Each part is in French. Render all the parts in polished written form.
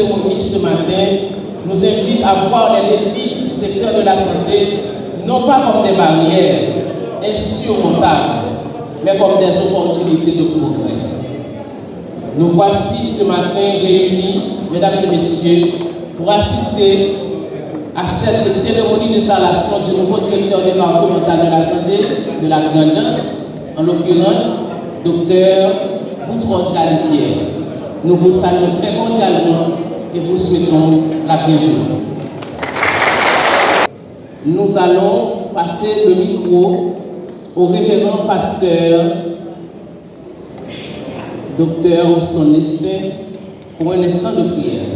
cérémonie ce matin nous invite à voir les défis du secteur de la santé non pas comme des barrières insurmontables, mais comme des opportunités de progrès. Nous voici ce matin réunis, mesdames et messieurs, pour assister à cette cérémonie d'installation du nouveau directeur départemental de la santé de la Grande-Anse, en l'occurrence, Dr Boutros Ghali. Nous vous saluons très cordialement et vous souhaitons la bienvenue. Nous allons passer le micro au révérend pasteur Dr Austin Lespin pour un instant de prière.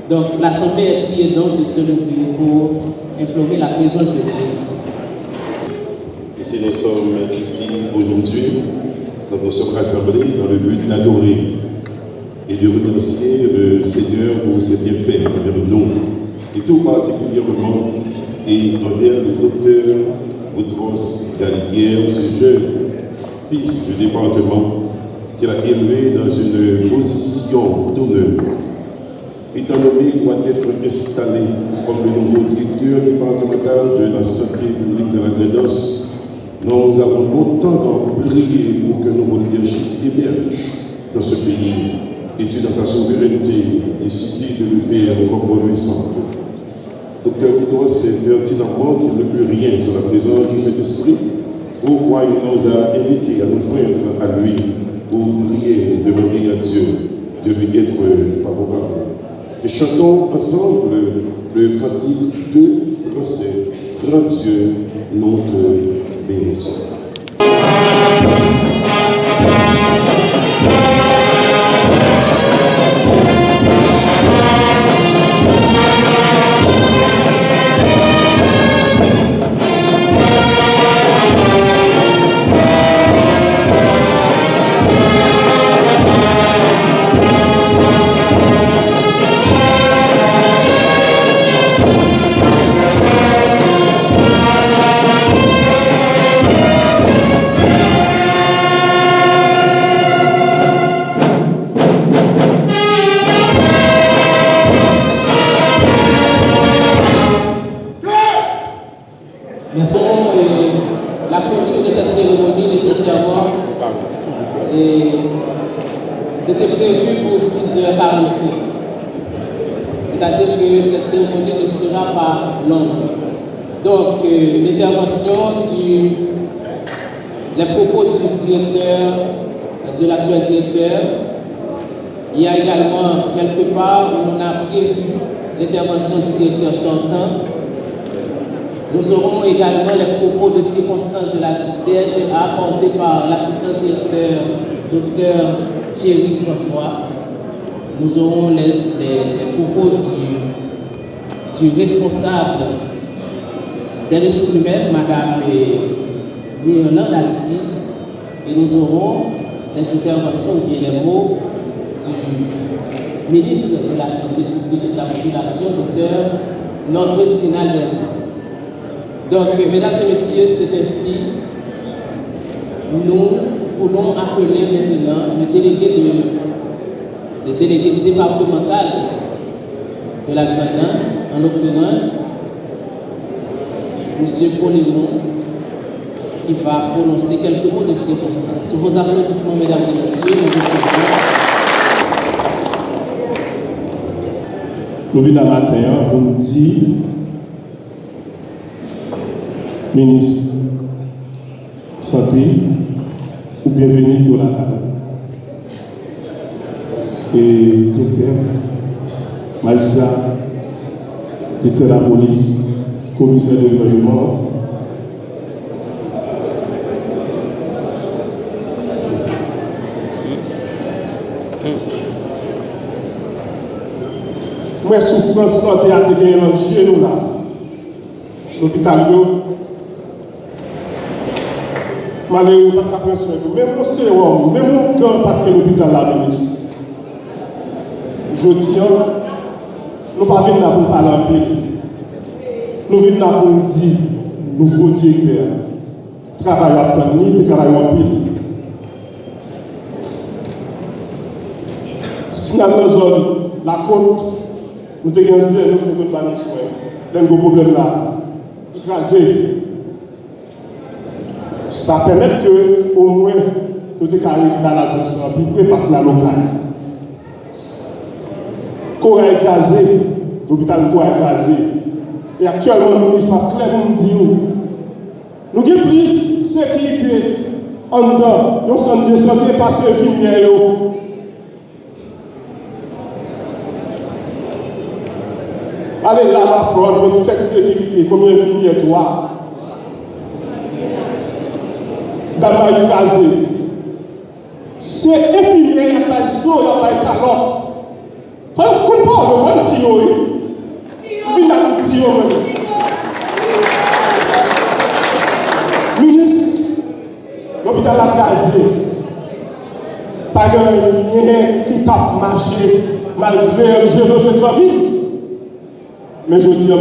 Donc l'Assemblée est priée donc de se lever pour implorer la présence de Dieu ici. Et si nous sommes ici aujourd'hui, nous sommes rassemblés dans le but d'adorer et de remercier le Seigneur pour ses bienfaits envers nous, et tout particulièrement et envers le docteur Boutros Ghali, ce jeune fils du département qu'il a élevé dans une position d'honneur. Étant nommé, doit être installé comme le nouveau directeur départemental de la santé publique de la Grande-Anse. Nous avons autant prié pour que nouveau leadership émerge dans ce pays, et Dieu dans sa souveraineté décide de le faire comme bon lui semble. Docteur Boutros sait pertinemment qu'il ne peut rien sans la présence de cet esprit, pourquoi il nous a invités à nous joindre à lui pour prier, demander à Dieu de lui être favorable. Et chantons ensemble le cantique de français, Grand Dieu, notre bénédiction. La clôture de cette cérémonie nécessairement, c'était prévu pour 10h45. C'est-à-dire que cette cérémonie ne sera pas longue. Donc, l'intervention les propos du directeur, de l'actuel directeur, il y a également quelque part où on a prévu l'intervention du directeur sortant. Nous aurons également les propos de circonstances de la DGA portés par l'assistant directeur Dr Thierry François. Nous aurons les propos du responsable des ressources humaines, Mme Myriam Alcy, et nous aurons les interventions ou bien les mots du ministre de la Santé publique et de la Population, Dr Nordre Stinal. Donc, mesdames et messieurs, c'est ainsi. Nous voulons appeler maintenant le délégué départemental de la Grande-Anse, en l'occurrence, M. Polémon, qui va prononcer quelques mots de circonstance. Sur vos applaudissements, mesdames et messieurs, nous recevons. Nous venons matin pour nous dire, ministre santé, ou bienvenue dans la table. Et directeur, magistrat, directeur de la police, commissaire de gouvernement, moi, souffrance santé a été gagnée dans genou là. L'hôpital, malheureusement, pas de soin. Même mon sérum, même mon gant, pas de l'hôpital là, ministre. Je dis, nous ne pas venir là pour parler en pays. Nous venons là pour dire, nouveau directeur, travail à tenir et travail en pile. Si dans nos zones, la côte, nous avons un zèle, nous avons un soin. Là, nous avons un problème là. Écrasé. Ça permet que, au moins, nous devons arriver dans la grosse remplie, puis passer la locale. Corps écrasé, l'hôpital corps écrasé. Et actuellement, le ministre a clairement dit nous avons plus de sécurité en dedans, nous sommes de santé parce que infirmières. Allez là, ma frère, votre sécurité, combien d'infirmières toi? D'abord, il écrasé. C'est infirmière, il n'y a pas de saut, il n'y a pas de calotte. Il faut comprendre, il faut un tio. Il y a un tio. Ministre, l'hôpital a crasé. Pas de rien qui tape marché malgré le jeu de ses familles. Mais je dis,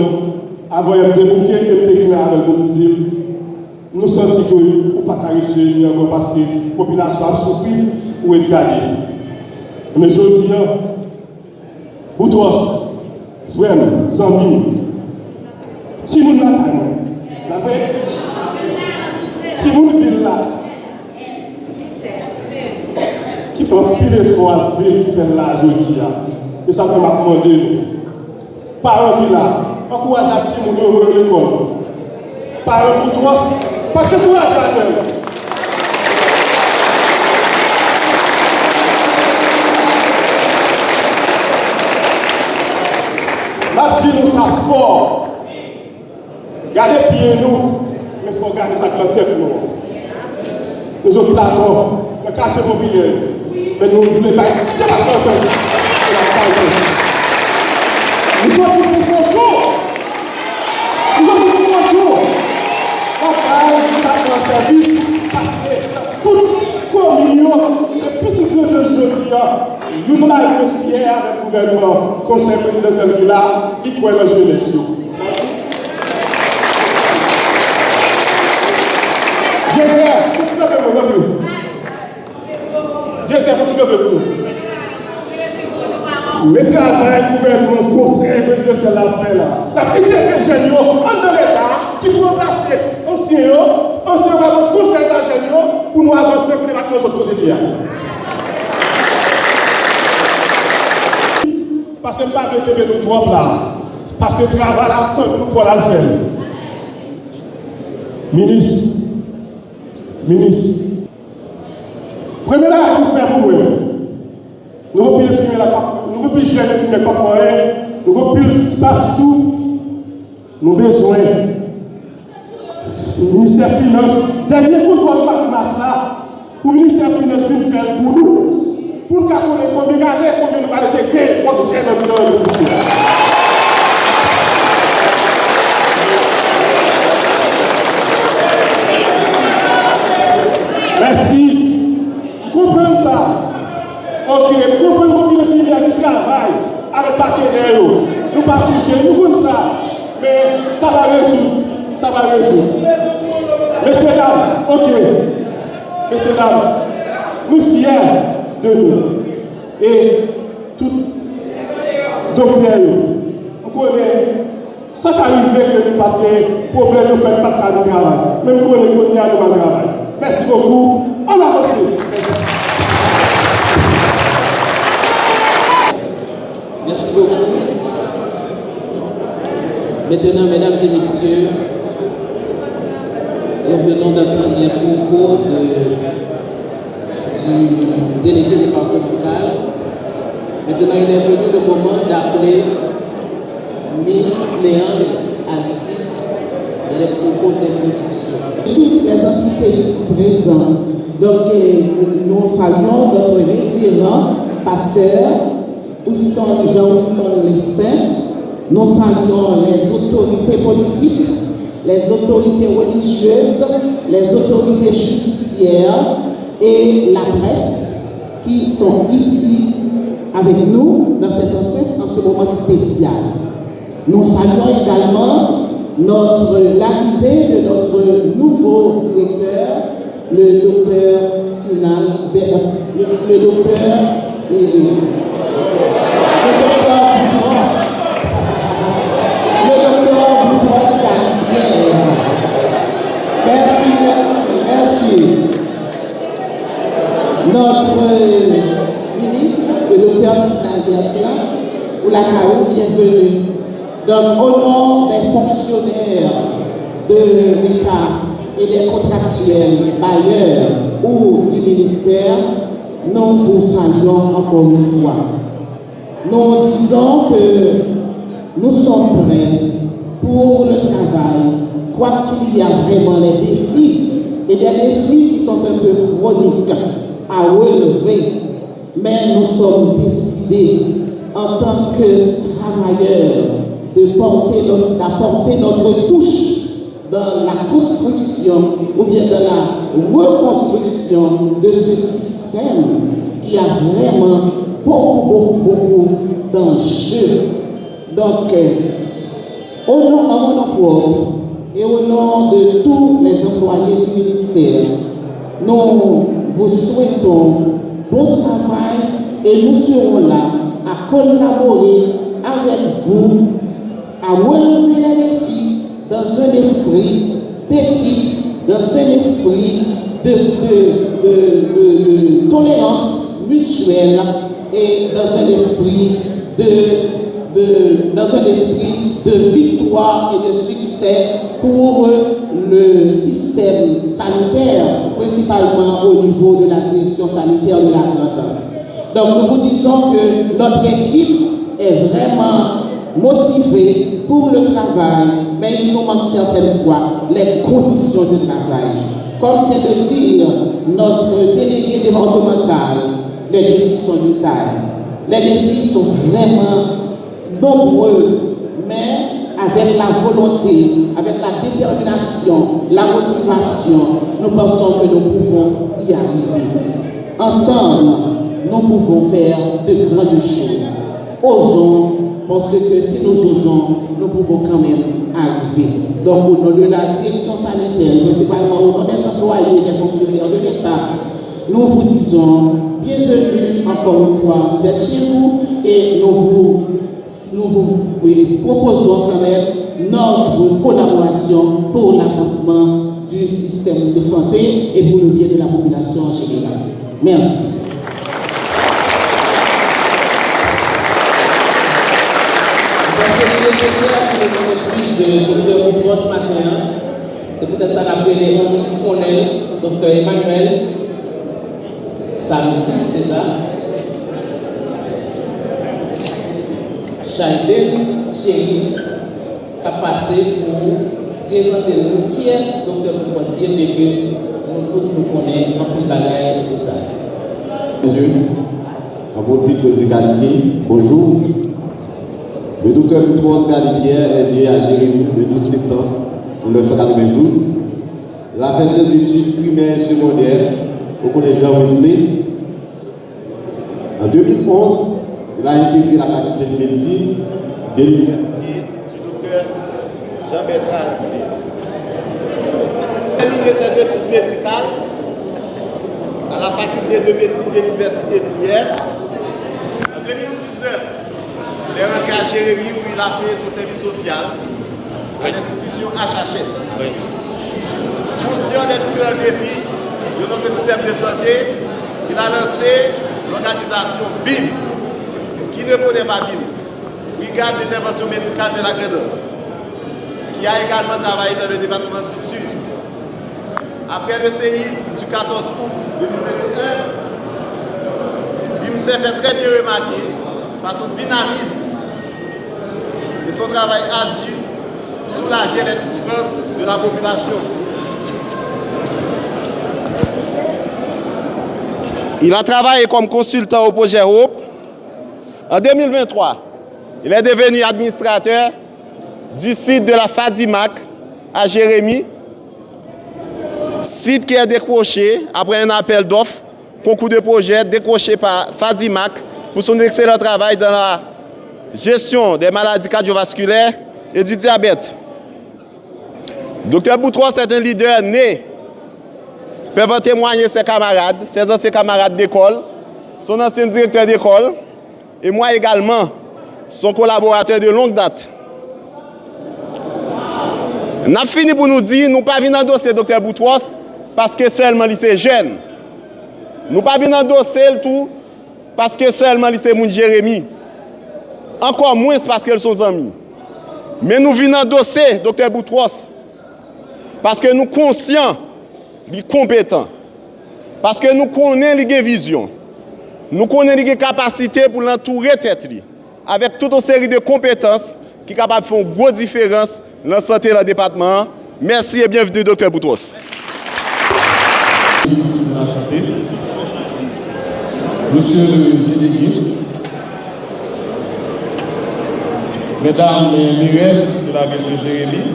avant de débouquer et de déclarer avec vous dire, nous sentons que nous ne pouvons pas arriver encore parce que la population a souffert ou est gardée. Mais je dis, vous tous, frères, amis, si vous n'avez pas, si vous ne vivez là, qui fait un pile d'efforts à la ville qui fait là, je dis, et ça fait m'a demander, parents qui là, encourage à ti moun yo l'école. Parents pour toi, pas que courage à eux. La dit nous ça fort. Gardez pieds nous, mais il faut garder ça dans la tête nous. Nous sommes d'accord, nous cassons vos billets, mais nous ne voulons pas être nous sommes tous chaud. Nous sommes tous chauds. On parle de service parce que toute communion, c'est petit peu de jeudi. Nous sommes fiers avec le gouvernement, conseil présidentiel qui là, qui croit la jeunesse. Le travail, gouvernement, conseil présidentiel la fait là. La petite ingénieur en de l'État qui peut remplacer ancien conseil d'ingénieur pour nous avancer pour les vacances de côté de parce que pas de Québec nous trop là. Parce que le travail là, tant que nous faut le faire. Ministre. Premier là, nous faisons pour nous. Nous avons pu filmer la nous avons pu gérer le film pas forêt, nous avons pu partir tout. Nous avons besoin. Le ministère des Finances, dernier contrôle de masse là, pour le ministère des Finances, nous faire pour nous. Pour nous connaître combien nous allons être créés comme c'est dans le ministère. Merci. Comprenez ça. Ok, vous comprenez que le filière qui travaille avec les partenaires, nous ne pas toucher, nous comprenons ça. Mais ça va résoudre. Messieurs, dames, ok. Messieurs, dames, nous sommes fiers de nous. Et tout docteur, vous connaissez, ça arrive que nous n'avons pas de problème, nous ne faisons pas de travail. Même pour les connaître, nous n'avons pas de travail. Merci beaucoup. On avance. Merci beaucoup. Maintenant, mesdames et messieurs, nous venons d'entendre les propos du délégué départemental. Maintenant, il est venu le moment d'appeler Miss Léandre Assis dans les propos d'introduction. Toutes les entités ici présentes, donc nous saluons notre référent, pasteur, Jean-Ouston Lespin. Nous saluons les autorités politiques, les autorités religieuses, les autorités judiciaires et la presse qui sont ici avec nous dans cette enceinte en ce moment spécial. Nous saluons également l'arrivée de notre nouveau directeur, le docteur Sinal, le docteur ou la CAO, bienvenue. Donc, au nom des fonctionnaires de l'État et des contractuels, bailleurs ou du ministère, nous vous saluons encore une fois. Nous disons que nous sommes prêts pour le travail, quoi qu'il y a vraiment les défis, et des défis qui sont un peu chroniques à relever, mais nous sommes décidés en tant que travailleurs d'apporter notre touche dans la construction ou bien dans la reconstruction de ce système qui a vraiment beaucoup d'enjeux. Donc, au nom, en mon nom propre et au nom de tous les employés du ministère, nous vous souhaitons bon travail et nous serons là à collaborer avec vous, à relever les défis dans un esprit d'équipe, dans un esprit de tolérance mutuelle et dans un esprit de victoire et de succès pour le système sanitaire, principalement au niveau de la direction sanitaire de la Grand'Anse. Donc nous vous disons que notre équipe est vraiment motivée pour le travail, mais il nous manque certaines fois les conditions de travail. Comme vient de dire notre délégué départemental, les défis sont de taille. Les défis sont vraiment nombreux, mais avec la volonté, avec la détermination, la motivation, nous pensons que nous pouvons y arriver. Ensemble, nous pouvons faire de grandes choses. Osons, parce que si nous osons, nous pouvons quand même arriver. Donc, au nom de la direction sanitaire, principalement au nom des employés et des fonctionnaires de l'État, nous vous disons bienvenue encore une fois. Vous êtes chez vous et nous vous proposons quand même notre collaboration pour l'avancement du système de santé et pour le bien de la population en général. Merci. Parce que c'est nécessaire que nous plus de Dr. Boutros ce matin. C'est peut-être ça qu'on appelle on connaît Dr. Emmanuel Samedi, c'est ça? Chaïden Chéri a passé pour présenter nous qui est Dr. Boutros et que nous tous nous connaissons en plus de bagaille de ça. Monsieur, à vos titres d'égalité, bonjour. Le docteur Boutros Ghali-Pierre est né à Jérémie le 12 septembre 1992. Il a fait ses études primaires et secondaires au collège Jean Wesley. En 2011, il a intégré la faculté de médecine de l'université du docteur Jean-Bertrand Aristide. Il a terminé ses études médicales à la faculté de médecine de l'université de Lierre. En 2019, il est rentré à Jérémie où il a fait son service social à l'institution HHF. Oui. Conscient des différents défis de notre système de santé, il a lancé l'organisation BIM, qui ne connaît pas BIM, Brigade d'intervention médicale de la Grand'Anse, qui a également travaillé dans le département du Sud. Après le séisme du 14 août 2021, BIM s'est fait très bien remarquer par son dynamisme et son travail ardu pour soulager les souffrances de la population. Il a travaillé comme consultant au projet Hope. En 2023, il est devenu administrateur du site de la Fadimac à Jérémie, site qui est décroché après un appel d'offres, concours de projet décroché par Fadimac pour son excellent travail dans la gestion des maladies cardiovasculaires et du diabète. Dr Boutros est un leader né. Peuvent en témoigner ses camarades, ses anciens camarades d'école, son ancien directeur d'école, et moi également, son collaborateur de longue date. Nous avons fini pour nous dire, nous ne pas venir endosser Dr Boutros parce que seulement il est jeune. Nous ne pas venir endosser le tout parce que seulement il est mon Jérémie. encore moins parce qu'elles sont amies. Mais nous venons endosser Dr. Boutros parce que nous sommes conscients, nous sommes compétents, parce que nous connaissons les visions, nous connaissons les capacités pour l'entourer tête avec toute une série de compétences qui sont capables de faire une grosse différence dans la santé dans le département. Merci et bienvenue, Dr. Boutros. Monsieur le délégué, Mesdames les mairesses de la ville de Jérémie,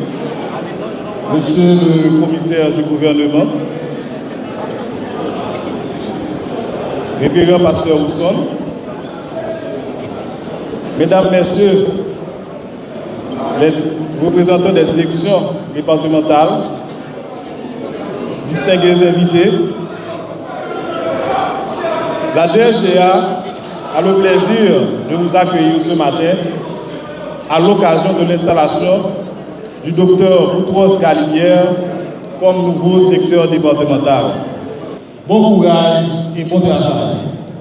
Monsieur le commissaire du gouvernement, révérend pasteur Houston, Mesdames, Messieurs, les représentants des directions départementales, distingués invités, la DGA a le plaisir de vous accueillir ce matin à l'occasion de l'installation du docteur Boutros Ghali comme nouveau directeur départemental. Bon courage et bon travail.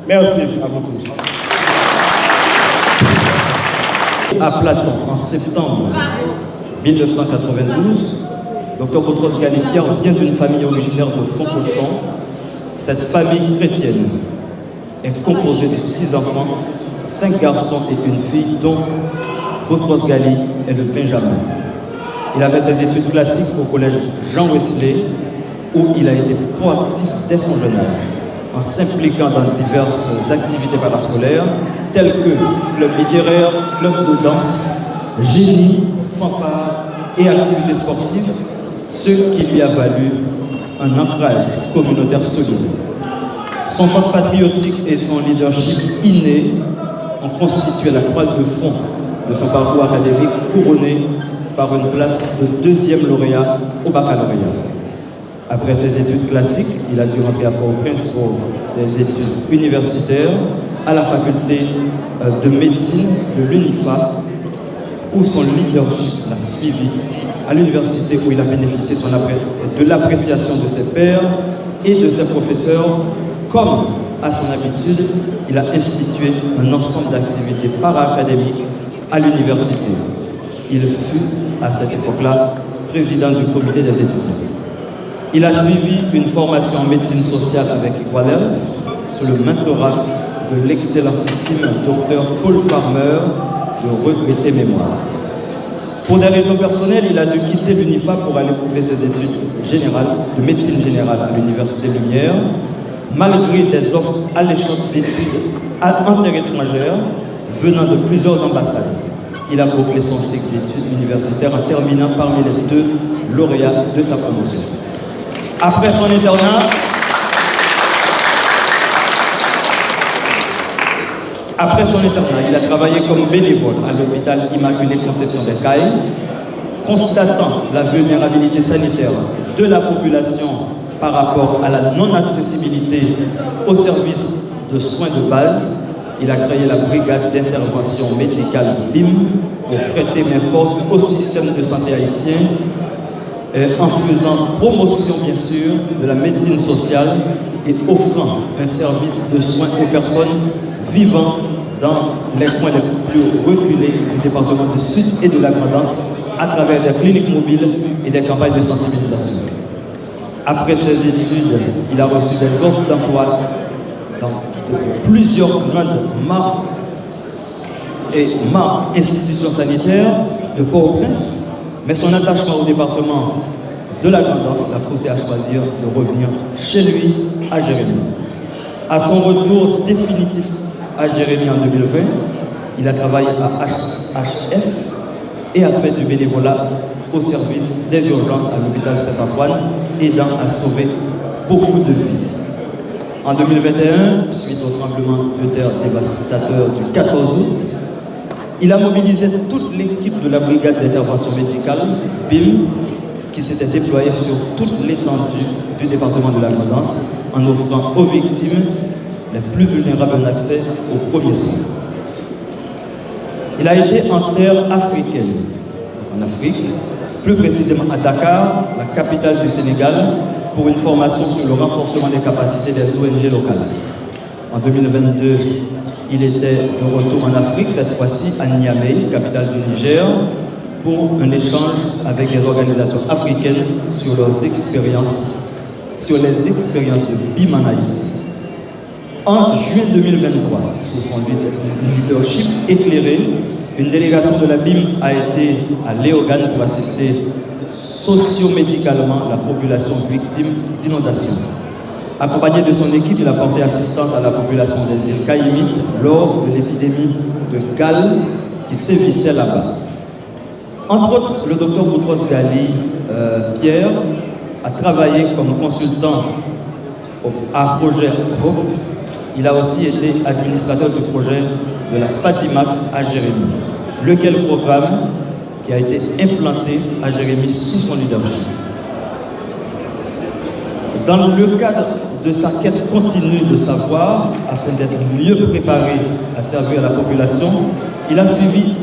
Merci à vous tous. À Platon, en septembre 1992, Dr Boutros Ghali vient d'une famille originaire de Foncochon. Cette famille chrétienne est composée de 6 enfants, 5 garçons et une fille, dont Boutros Ghali est le Benjamin. Il avait ses études classiques au collège Jean Wesley, où il a été proactif dès son jeune âge, en s'impliquant dans diverses activités parascolaires, telles que club littéraire, club de danse, génie, fanfare et activités sportives, ce qui lui a valu un ancrage communautaire solide. Son sens patriotique et son leadership inné ont constitué la toile de fond de son parcours académique, couronné par une place de 2e lauréat au baccalauréat. Après ses études classiques, il a dû rentrer à Port-au-Prince pour des études universitaires à la faculté de médecine de l'UNIFA, où son leadership l'a suivi, à l'université où il a bénéficié de l'appréciation de ses pairs et de ses professeurs. Comme à son habitude, il a institué un ensemble d'activités para-académiques à l'université. Il fut, à cette époque-là, président du comité des étudiants. Il a suivi une formation en médecine sociale avec Equalel sous le mentorat de l'excellentissime docteur Paul Farmer, de regretté mémoire. Pour des raisons personnelles, il a dû quitter l'UNIFA pour aller couvrir ses études générales, de médecine générale à l'Université Lumière, malgré des offres alléchantes d'études en terre étrangère venant de plusieurs ambassades. Il a bouclé son cycle d'études universitaires en terminant parmi les 2 lauréats de sa promotion. Après son internat, il a travaillé comme bénévole à l'hôpital Immaculée Conception des Cayes, constatant la vulnérabilité sanitaire de la population par rapport à la non-accessibilité aux services de soins de base. Il a créé la brigade d'intervention médicale BIM pour prêter main forte au système de santé haïtien, en faisant promotion bien sûr de la médecine sociale et offrant un service de soins aux personnes vivant dans les coins les plus reculés du département du Sud et de la Grand'Anse à travers des cliniques mobiles et des campagnes de sensibilisation. Après ses études, il a reçu des offres d'emploi dans plusieurs grandes marques et institutions sanitaires de Port-au-Prince, mais son attachement au département de la Grand'Anse l'a poussé à choisir de revenir chez lui à Jérémie. À son retour définitif à Jérémie en 2020, il a travaillé à HF et a fait du bénévolat au service des urgences à l'hôpital Saint-Antoine, aidant à sauver beaucoup de vies. En 2021, suite au tremblement de terre dévastateur du 14 août, il a mobilisé toute l'équipe de la brigade d'intervention médicale, BIM, qui s'était déployée sur toute l'étendue du département de la Grand'Anse, en offrant aux victimes les plus vulnérables un accès aux premiers soins. Il a été en terre africaine, en Afrique, plus précisément à Dakar, la capitale du Sénégal, pour une formation sur le renforcement des capacités des ONG locales. En 2022, il était de retour en Afrique, cette fois-ci à Niamey, capitale du Niger, pour un échange avec les organisations africaines sur les expériences de BIM en Haïti. En juin 2023, sous son leadership éclairé, une délégation de la BIM a été à Léogane pour assister socio-médicalement la population victime d'inondations. Accompagné de son équipe, il a porté assistance à la population des îles Caïmite lors de l'épidémie de Gale qui sévissait là-bas. Entre autres, le docteur Boutros Ghali Pierre a travaillé comme consultant à projet Hope. Il a aussi été administrateur du projet de la Fatimak à Jérémy, lequel programme qui a été implanté à Jérémy sous son leadership. Dans le cadre de sa quête continue de savoir, afin d'être mieux préparé à servir la population, il a suivi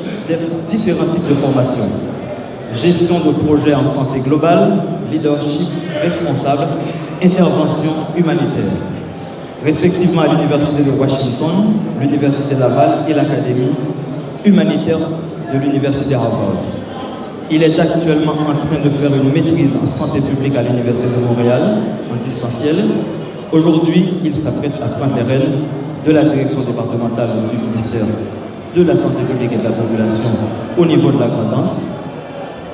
différents types de formations. Gestion de projets en santé globale, leadership responsable, intervention humanitaire. Respectivement à l'Université de Washington, l'Université Laval et l'Académie humanitaire de l'Université Harvard. Il est actuellement en train de faire une maîtrise en santé publique à l'Université de Montréal, en distanciel. Aujourd'hui, il s'apprête à prendre les rênes de la direction départementale du ministère de la Santé publique et de la population au niveau de la Grandance.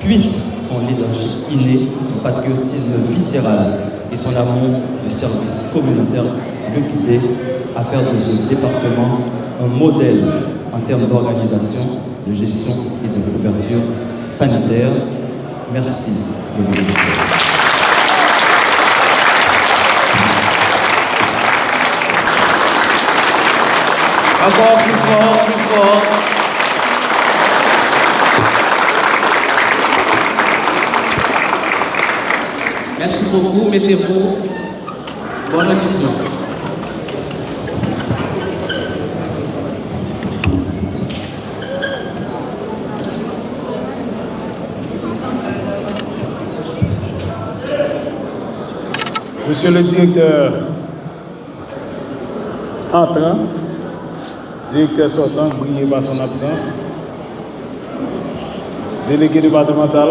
Puisse son leadership inné, son patriotisme viscéral et son amour de service communautaire le guider à faire de ce département un modèle en termes d'organisation, de gestion et de couverture sanitaire. Merci de vous écouter. Encore plus fort, plus fort. Merci beaucoup, mettez-vous. Bonne audition. Monsieur le directeur entrant, directeur sortant, brillé par son absence, délégué départemental,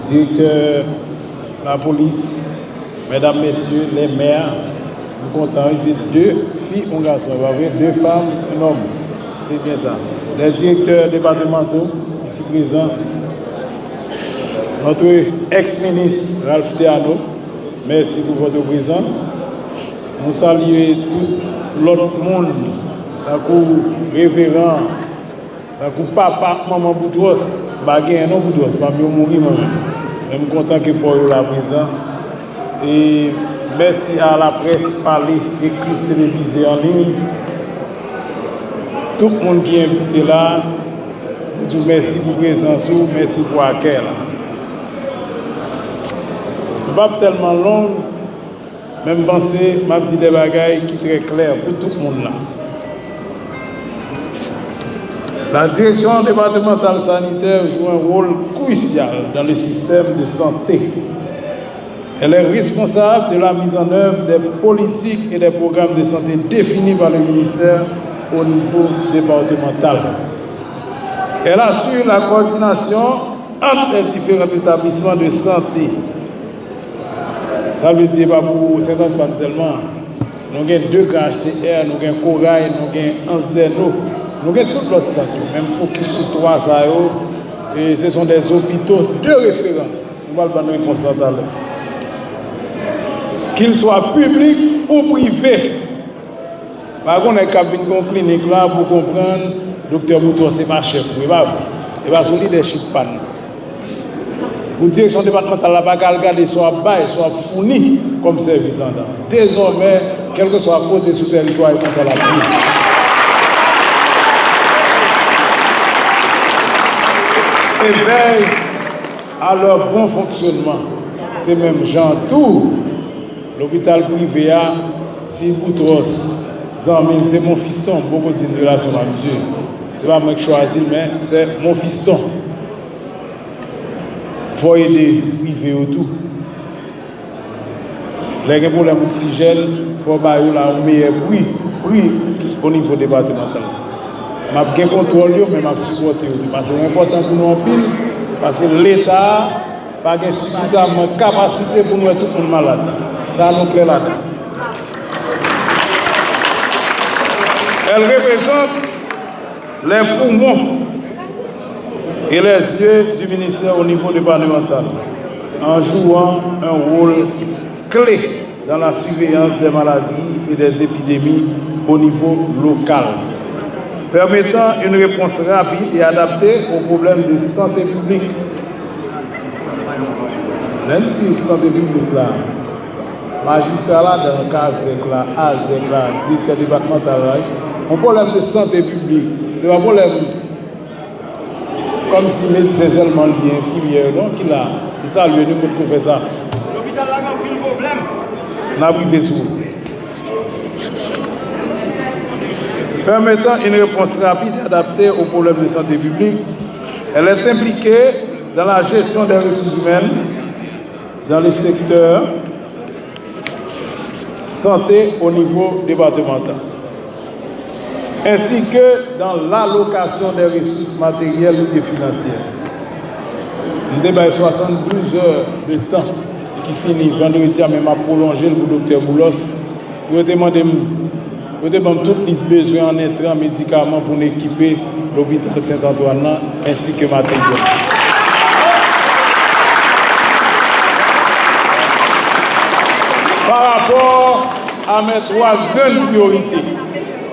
directeur de la police, mesdames, messieurs, les maires, nous comptons ici 2 filles, un garçon, deux femmes, un homme. C'est bien ça. Les directeurs départementaux, ici présents, notre ex-ministre Ralph Théano, merci pour votre présence. Nous saluons tout l'autre monde, tant que révérend, tant que papa, maman Boutros, baguette, non Boutros, pas mieux mourir moi-même. Je suis content que pour la présent. Et merci à la presse parlée, écrite, télévisée en ligne. Tout le monde qui est invité là, je vous remercie pour la présence, merci pour l'accueil. Pas tellement long, même penser, m'a dit des bagailles qui sont très claires pour tout le monde là. La direction départementale sanitaire joue un rôle crucial dans le système de santé. Elle est responsable de la mise en œuvre des politiques et des programmes de santé définis par le ministère au niveau départemental. Elle assure la coordination entre les différents établissements de santé. Ça veut dire pas pour Saint-Antoine seulement. Nous avons 2 HCR, nous avons Corail, nous avons Anzeno, nous avons tout l'autre centre. Même focus sur 3 ça et ce sont des hôpitaux de référence. Nous ne parlons pas de concentrer. Qu'ils soient publics ou privés. Par contre, on a une clinique là pour comprendre, docteur Boutros, c'est ma chef. Il va sur leadership pan. Pour direction départementale, la bagarre soit bas, soit fournie comme service en dedans. Désormais, quel que soit le côté sous territoire, ils vont à la vie. Et veille à leur bon fonctionnement. C'est même Jean Tour, l'hôpital privé, si Boutros, c'est mon fiston, beaucoup de relation à Dieu. Ce n'est pas moi qui choisis, mais c'est mon fiston. Il faut aider privé autour. Les problèmes d'oxygène, faut bailler là un meilleur prix au niveau départemental. M'a bien contrôle mais m'a supporté parce que c'est important pour nous en pile parce que l'État n'a pas suffisamment de capacité pour nous tout le monde malade. Ça nous plaît là-dedans. Elle représente les poumons et les yeux du ministère au niveau départemental en jouant un rôle clé dans la surveillance des maladies et des épidémies au niveau local, permettant une réponse rapide et adaptée aux problèmes de santé publique. Lundi, santé publique là, magistrat là, dans le cas là, AZEC là, directeur départemental là, un problème de santé publique, c'est un problème comme si les médecins seulement bien infirmières, donc il a, ça lui nous pour faire ça. L'hôpital là, a pris le problème. On a privé sur. Permettant une réponse rapide et adaptée aux problèmes de santé publique, elle est impliquée dans la gestion des ressources humaines dans les secteurs santé au niveau départemental, ainsi que dans l'allocation des ressources matérielles et financières. Nous débat 72 heures de temps qui finit vendredi, même à prolonger le docteur Boulos pour demander toutes les besoins en intrants médicaments pour équiper l'hôpital Saint-Antoine ainsi que matériel. Par rapport à mes 3 grandes priorités,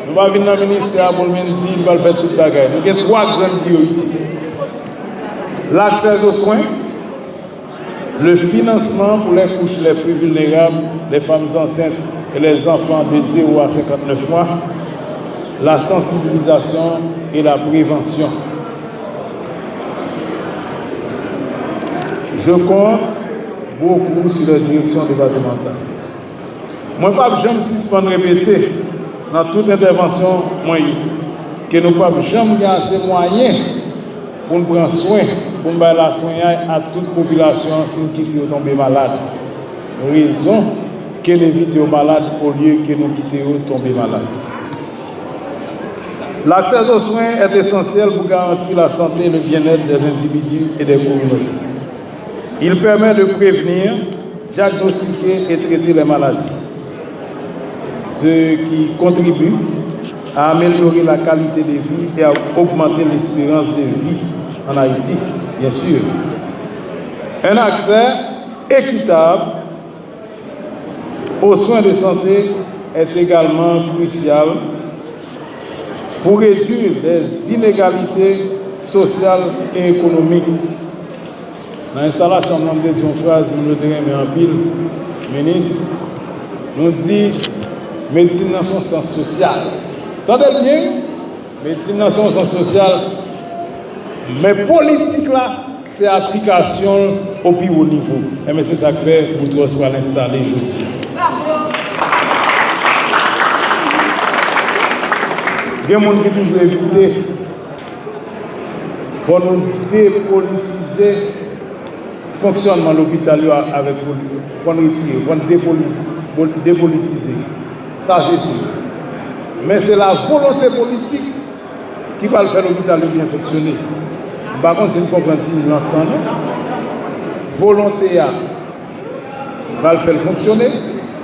nous allons venir dans le ministère pour nous dire qu'il va faire toute la guerre. Nous avons 3 grandes priorités. L'accès aux soins, le financement pour les couches les plus vulnérables, les femmes enceintes et les enfants de 0 à 59 mois, la sensibilisation et la prévention. Je compte beaucoup sur la direction départementale. Moi, je ne vais jamais suspendre répéter dans toute intervention que nous ne pouvons jamais gagner assez moyens pour nous prendre soin, pour nous donner la soin à toute population qui est tombée malade. Raison qu'elle évite aux malades au lieu que nous quittions tomber malades. L'accès aux soins est essentiel pour garantir la santé et le bien-être des individus et des communautés. Il permet de prévenir, diagnostiquer et traiter les maladies, ce qui contribue à améliorer la qualité de vie et à augmenter l'espérance de vie en Haïti, bien sûr. Un accès équitable aux soins de santé est également crucial pour réduire les inégalités sociales et économiques. Dans l'installation de une phrase, nous le mais en pile, ministre, nous dit médecine dans son sens social. Entendez bien, médecine dans son sens social, mais politique là, c'est application au plus haut niveau. Et c'est ça que fait pour toi soit l'installer aujourd'hui. Il y a des gens qui toujours éviter. Il faut nous dépolitiser le fonctionnement de l'hôpital avec il faut nous retirer, il faut dépolitiser. Ça c'est sûr. Mais c'est la volonté politique qui va le faire l'hôpital bien fonctionner. Par contre, c'est une compréhension l'ensemble. Volonté va le faire fonctionner.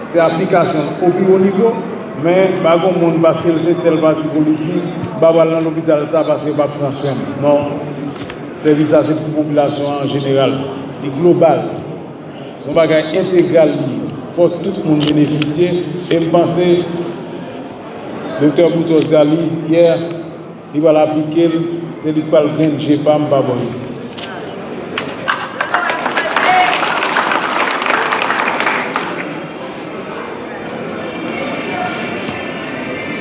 C'est application au plus haut niveau. Mais pas comme monde parce que c'est tel parti politique, pas dans l'hôpital ça parce que pas prendre soin. Non. Service ça c'est pour la population en général, et global. Son bagage intégral. Il faut tout le monde bénéficier. Et je pense le docteur Boutos Gali, hier, il va l'appliquer, c'est lui qui va le vendre, je n'ai pas ici.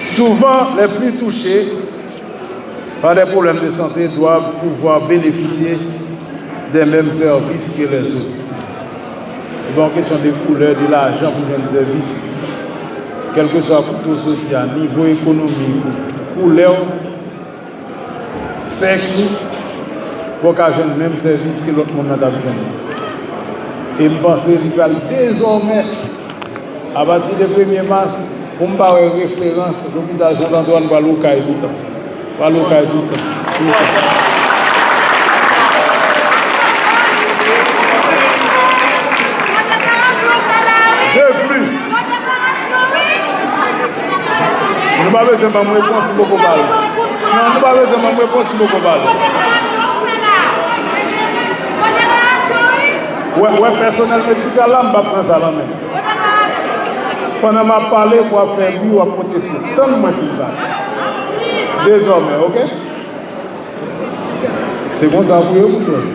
Souvent, les plus touchés par des problèmes de santé doivent pouvoir bénéficier des mêmes services que les autres. Il y a une question de couleur, de l'argent pour un service, quel que soit le social, niveau économique, couleur, sexe, il faut qu'il y ait le même service que l'autre monde n'a pas besoin. Et je pense qu'il va désormais À partir du 1er mars, pour me parler référence, l'hôpital Saint-Antoine va l'ocaille tout le temps. Va l'ocaille tout le temps. De plus, nous n'avons pas besoin de me répondre si beaucoup parlent. Non, nous n'avons pas besoin de me répondre si beaucoup parlent. Ouais, personnel médical là, je ne vais pas prendre ça là même. Pendant que je parle, pour faire lui ou à protester. Tant que moi je suis là. Désormais, ok? C'est bon ça pour vous tous.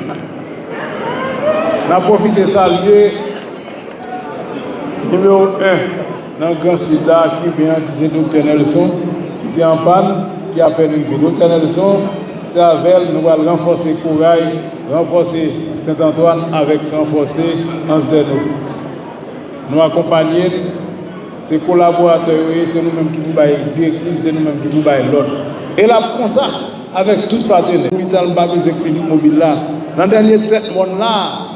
On a profité de ça lié. Numéro 1, dans le grand sud qui vient de Dr Nelson, qui est en panne, qui a perdu une vie. Dr Nelson, c'est avec elle, nous allons renforcer Courail, renforcer Saint-Antoine avec renforcer Anse-des-Naux. Nous accompagner ces collaborateurs, c'est nous-mêmes qui nous baillons directives, c'est nous-mêmes qui nous baillons l'ordre. Et là, comme ça, avec tous les partenaires, l'hôpital Babé clinique mobile là, dans le dernier traitement là,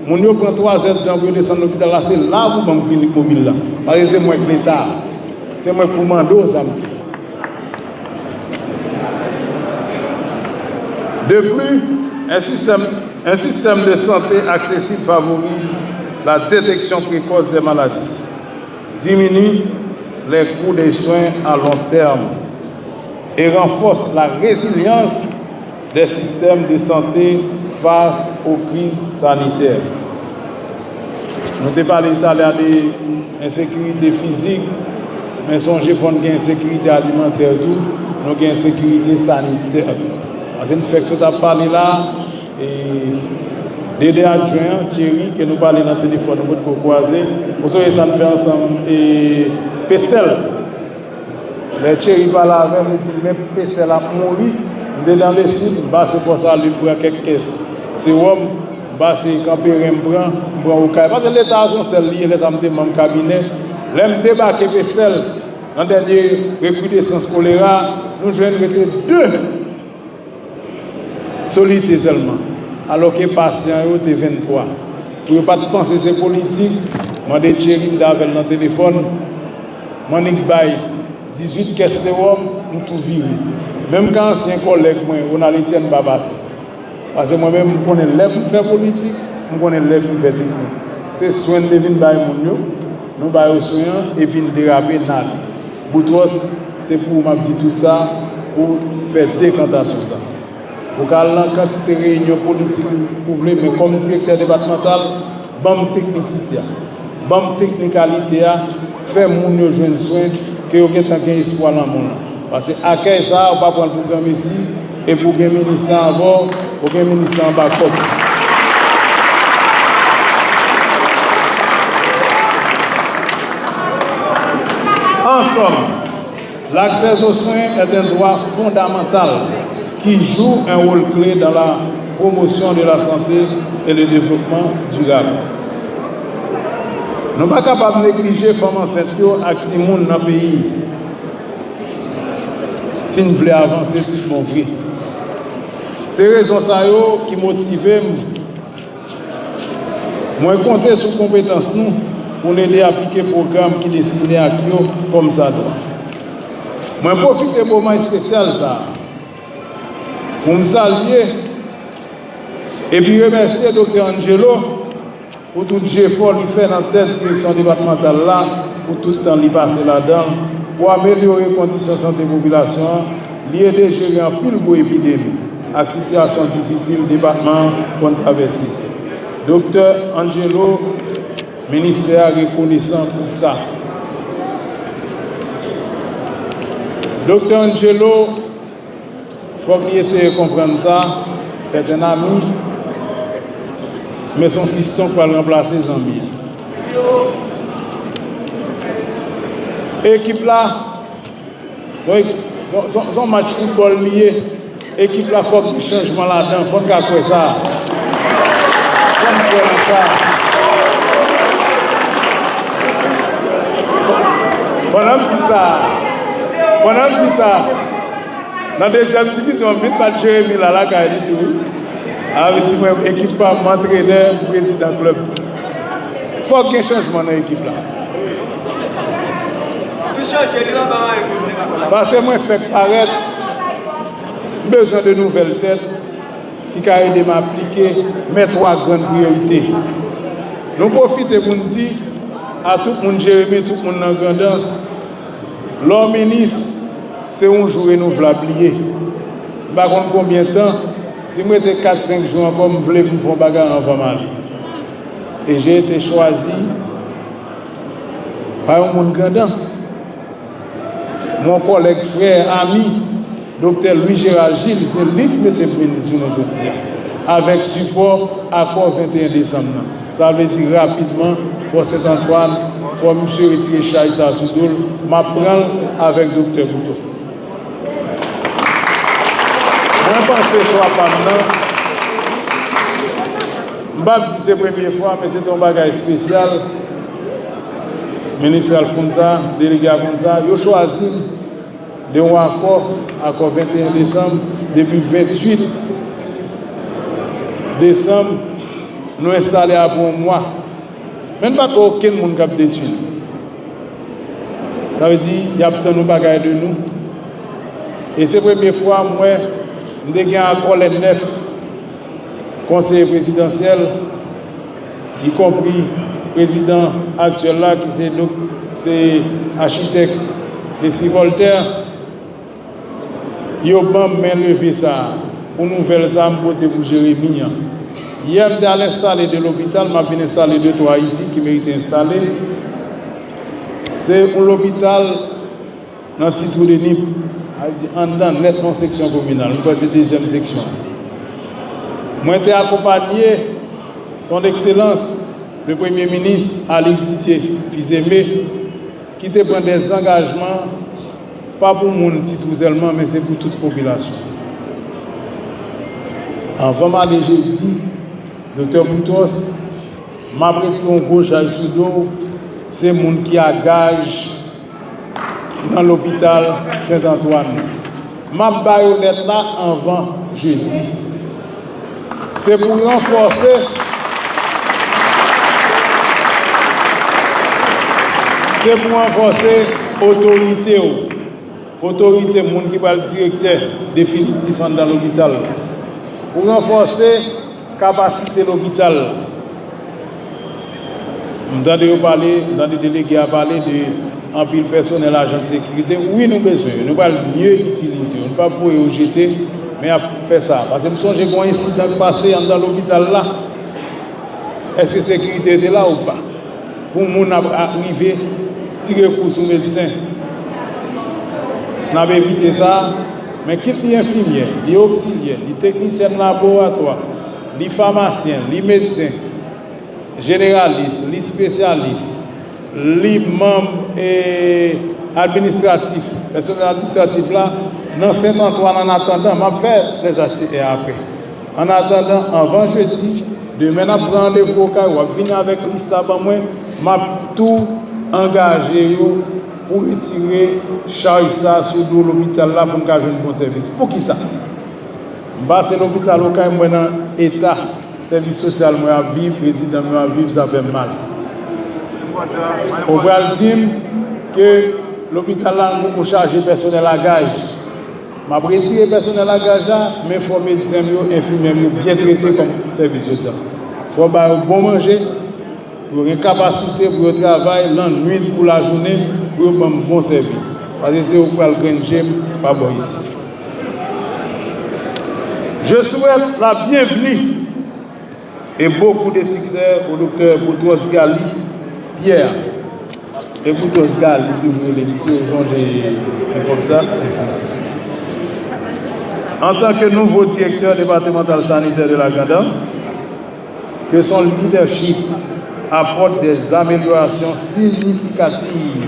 mon yo prend 3 heures pour descendre l'hôpital là, c'est là où mon clinique mobile là. Parce que c'est moi que l'État, c'est moi pour mando ça. De plus, un système de santé accessible favorise la détection précoce des maladies, diminue les coûts des soins à long terme et renforce la résilience des systèmes de santé face aux crises sanitaires. Nous avons parlé tout à l'heure d'insécurité physique, mais songez qu'on a une insécurité alimentaire, nous avons une insécurité sanitaire. Parce que nous faisons parler là, et Dédé adjoint, Thierry, que nous parlons dans le téléphone, nous avons croisé, nous savez ça nous fait ensemble, et Pestel. Les Thierry parlent avec nous, disent même Pestel a mouru, nous sommes dans le sud, c'est pour ça lui prend quelques caisses. C'est homme, c'est campé Rembrandt, parce que l'État a son seul lié, les hommes de mon cabinet, l'aime débarquer Pestel, en dernier recrudescence choléra, nous jouons deux solidités seulement, alors que les patients étaient 23. Pour ne pas penser que c'est politique, je dis Thierry Davel dans le téléphone, je dis 18 caisses sérum, nous tout viré. Même quand ancien collègue, on a l'Étienne Babas. Parce que moi-même, je connais l'élève pour faire politique, je connais l'élève pour faire technique. C'est soin de venir par mon nous baillons soin et puis nous déraper nal. Boutros, c'est pour m'a dit tout ça, pour faire décantation ça. Pour qu'à la quantité de réunions politiques, mais comme directeur départemental, bonne technicité, bonne technicalité, faire mon jeune soin, que vous avez un espoir dans le monde. Parce que à ça, on va prendre le programme ici, et pour gagner le ministère avant, pour gagner le ministère en bas. En somme, l'accès aux soins est un droit fondamental qui joue un rôle clé dans la promotion de la santé et le développement durable. Nous ne sommes pas capables de négliger les femmes enceintes et les gens dans le pays. Si nous voulons avancer, tout mon vrai. C'est raison qui motive moi compter sur les compétences nous pour aider à appliquer le programme qui est destiné à nous comme ça doit. Moi profite de moment spécial ça pour me saluer et puis remercier le Dr Angelo pour tout le effort qu'il fait dans la tête direction départementale là, pour tout le temps qu'il passe là-dedans, pour améliorer les conditions de santé de la population, l'aider à gérer un pile de épidémie, avec situation difficile département qu'on traverse. Docteur Angelo, ministère reconnaissant pour ça. Docteur Angelo, il faut qu'il essaie de comprendre ça, c'est un ami, mais son fiston va le remplacer Zambie. Équipe là, son match football lié, équipe là, il faut qu'il y ait changement là-dedans, il faut qu'il y ait ça. Pendant que ça, dans la deuxième division, vite pas Jérémy là, qui a dit tout. Avec l'équipement, entraîneur, président club. Il faut qu'il y ait un changement dans l'équipe là. Parce que moi, fait paraître besoin de nouvelles têtes qui ont aidé à m'appliquer mes 3 grandes priorités. Nous profitons pour nous dire à tout le monde, Jérémy, tout le monde en grandance, l'homme ministre, c'est un jour renouvelable. Je ne sais pas combien de temps, si moi j'étais 4-5 jours encore, je voulais me faire bagarre avant mal. Et j'ai été choisi par un monde grandance. Mon collègue, frère, ami, Dr. Louis-Gérald Gilles, c'est lui qui m'était ministre aujourd'hui, avec support accord 21 décembre. Ça veut dire rapidement, pour Saint-Antoine, pour M. retirer Chaïsa Soudoul, m'apprendre avec Dr. Boutos. Je pense que ce soit pas maintenant. Je ne vais pas dire c'est la première fois, mais c'est un bagage spécial. Ministre Alfonsa, délégué Alfonsa, ils ont choisi de un accord 21 décembre, depuis 28 décembre, nous installés pour un mois. Même pas aucun monde qui a d'études. Ça veut dire qu'il y a tant de bagages de nous. Et c'est la première fois, moi, je suis un accord les 9 conseillers présidentiels, y compris le président actuel là, qui c'est architecte de Voltaire. Ils ont bien levé ça pour nouvelles armes pour Jérémy. Hier, je suis allé installer de l'hôpital, je viens installer 2-3 ici qui méritent d'installer. C'est l'hôpital dans le titre de NIP, en dedans, nettement section communale. C'est la deuxième section. Moi, j'ai accompagné son Excellence, le Premier ministre Alex Didier Fils-Aimé, qui te prend des engagements, pas pour mon titre seulement, mais c'est pour toute la population. Avant ma j'ai dit, Dr. Boutos, ma pression gauche à Soudo, c'est le monde qui a gage dans l'hôpital Saint-Antoine. Ma baïonnette là avant jeudi. C'est pour renforcer. C'est pour renforcer l'autorité. Autorité, le monde qui va le directeur définitif dans l'hôpital. Pour renforcer la capacité de l'hôpital. Nous avons parlé, des délégués à parler de un pile personnel agent de sécurité. Oui, nous avons besoin. Nous allons mieux utiliser. Nous ne pouvons pas vous jeter, mais à faire ça. Parce que nous sommes un incident passé dans l'hôpital là. Est-ce que la sécurité était là ou pas? Pour nous arriver, tirer coup sur le médecin. Nous avons évité ça. Mais qui les infirmiers, les auxiliaires, les techniciens de laboratoire, les pharmaciens, les médecins, généralistes, les spécialistes, les membres administratifs, les personnels administratifs là, dans Saint-Antoine, en attendant, je vais faire les assises après. En attendant, avant jeudi, demain, je prends rendez-vous, je viens avec liste avant moi, je vais tout engager pour retirer Chaïsa sur l'hôpital là pour faire un bon service. Pour qui ça? C'est l'hôpital où je suis dans l'état, service social, moi à vivre, président, moi à vivre, ça fait mal. On va dire que l'hôpital là, nous chargé personnel à gage. Je vais retirer le personnel à gage, mais il faut médecins, infirmiers bien traités comme service social. Il faut bon manger, pour une capacité pour le travail, la nuit pour la journée, pour un bon service. Parce que c'est au point le grand gem, pas bon ici. Je souhaite la bienvenue et beaucoup de succès au docteur Boutros Ghali Pierre. Et Boutros Ghali, toujours l'émission, j'ai comme ça. En tant que nouveau directeur départemental sanitaire de la Grandance, que son leadership apporte des améliorations significatives